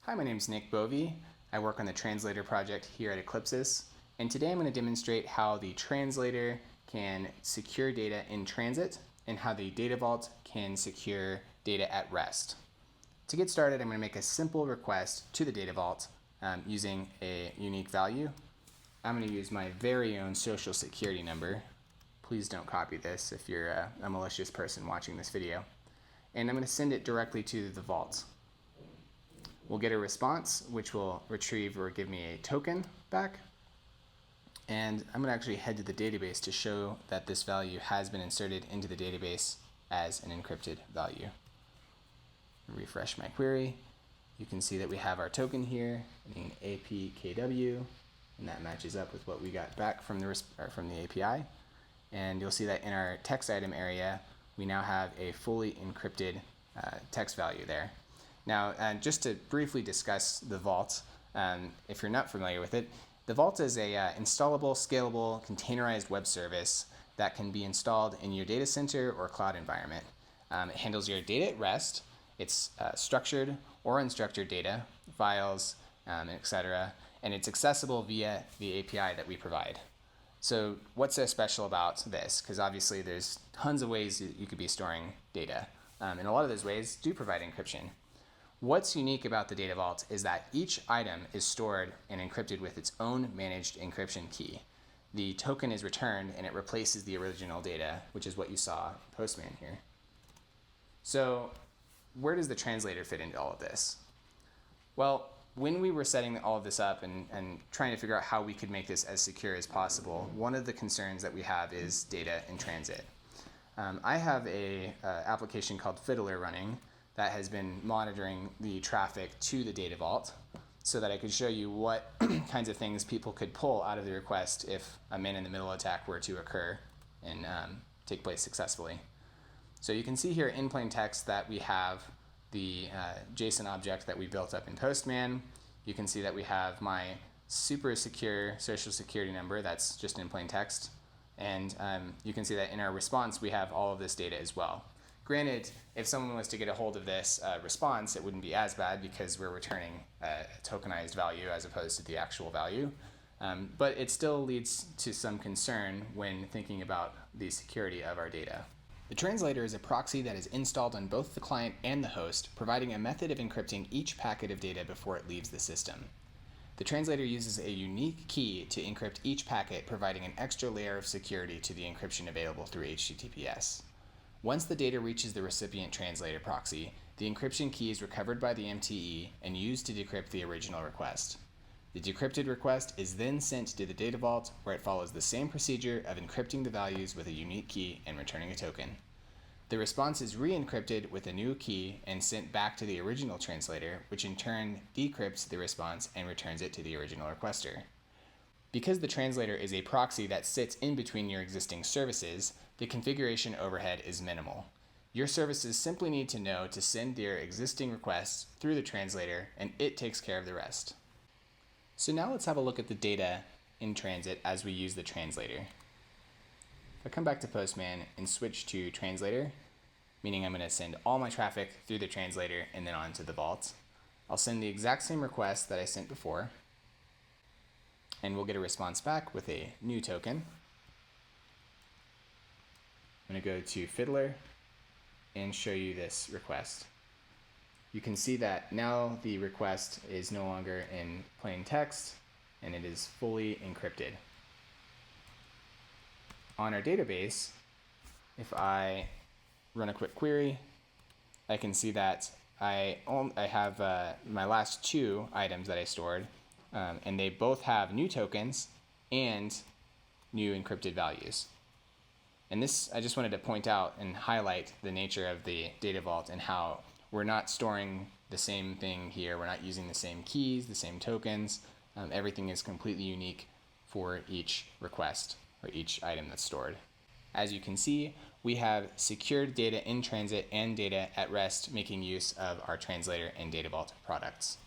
Hi, my name is Nick Bovey. I work on the Translator project here at Eclypses, and today I'm going to demonstrate how the translator can secure data in transit and how the data vault can secure data at rest. To get started, I'm going to make a simple request to the data vault using a unique value. I'm going to use my very own social security number. Please don't copy this if you're a malicious person watching this video. And I'm going to send it directly to the vault. We'll get a response, which will retrieve or give me a token back. And I'm going to actually head to the database to show that this value has been inserted into the database as an encrypted value. Refresh my query. You can see that we have our token here, being APKW, and that matches up with what we got back from the API. And you'll see that in our text item area, we now have a fully encrypted text value there. Now, just to briefly discuss the Vault, if you're not familiar with it, the Vault is a installable, scalable, containerized web service that can be installed in your data center or cloud environment. It handles your data at rest. It's structured or unstructured data, files, etc., and it's accessible via the API that we provide. So what's so special about this? Because obviously there's tons of ways you could be storing data, and a lot of those ways do provide encryption. What's unique about the data vault is that each item is stored and encrypted with its own managed encryption key. The token is returned and it replaces the original data, which is what you saw in Postman here. So where does the translator fit into all of this? Well, when we were setting all of this up and trying to figure out how we could make this as secure as possible, one of the concerns that we have is data in transit. I have a application called Fiddler running that has been monitoring the traffic to the data vault so that I could show you what kinds of things people could pull out of the request if a man-in-the-middle attack were to occur and take place successfully. So you can see here in plain text that we have the JSON object that we built up in Postman. You can see that we have my super secure social security number that's just in plain text. And you can see that in our response we have all of this data as well. Granted, if someone was to get a hold of this response, it wouldn't be as bad because we're returning a tokenized value as opposed to the actual value. But it still leads to some concern when thinking about the security of our data. The translator is a proxy that is installed on both the client and the host, providing a method of encrypting each packet of data before it leaves the system. The translator uses a unique key to encrypt each packet, providing an extra layer of security to the encryption available through HTTPS. Once the data reaches the recipient translator proxy, the encryption key is recovered by the MTE and used to decrypt the original request. The decrypted request is then sent to the data vault, where it follows the same procedure of encrypting the values with a unique key and returning a token. The response is re-encrypted with a new key and sent back to the original translator, which in turn decrypts the response and returns it to the original requester. Because the translator is a proxy that sits in between your existing services, the configuration overhead is minimal. Your services simply need to know to send their existing requests through the translator, and it takes care of the rest. So now let's have a look at the data in transit as we use the translator. If I come back to Postman and switch to translator, meaning I'm going to send all my traffic through the translator and then on to the vault, I'll send the exact same request that I sent before, and we'll get a response back with a new token. I'm going to go to Fiddler and show you this request. You can see that now the request is no longer in plain text and it is fully encrypted. On our database, if I run a quick query, I can see that I have my last two items that I stored, and they both have new tokens and new encrypted values. And this, I just wanted to point out and highlight the nature of the data vault and how we're not storing the same thing here. We're not using the same keys, the same tokens. Everything is completely unique for each request or each item that's stored. As you can see, we have secured data in transit and data at rest, making use of our translator and data vault products.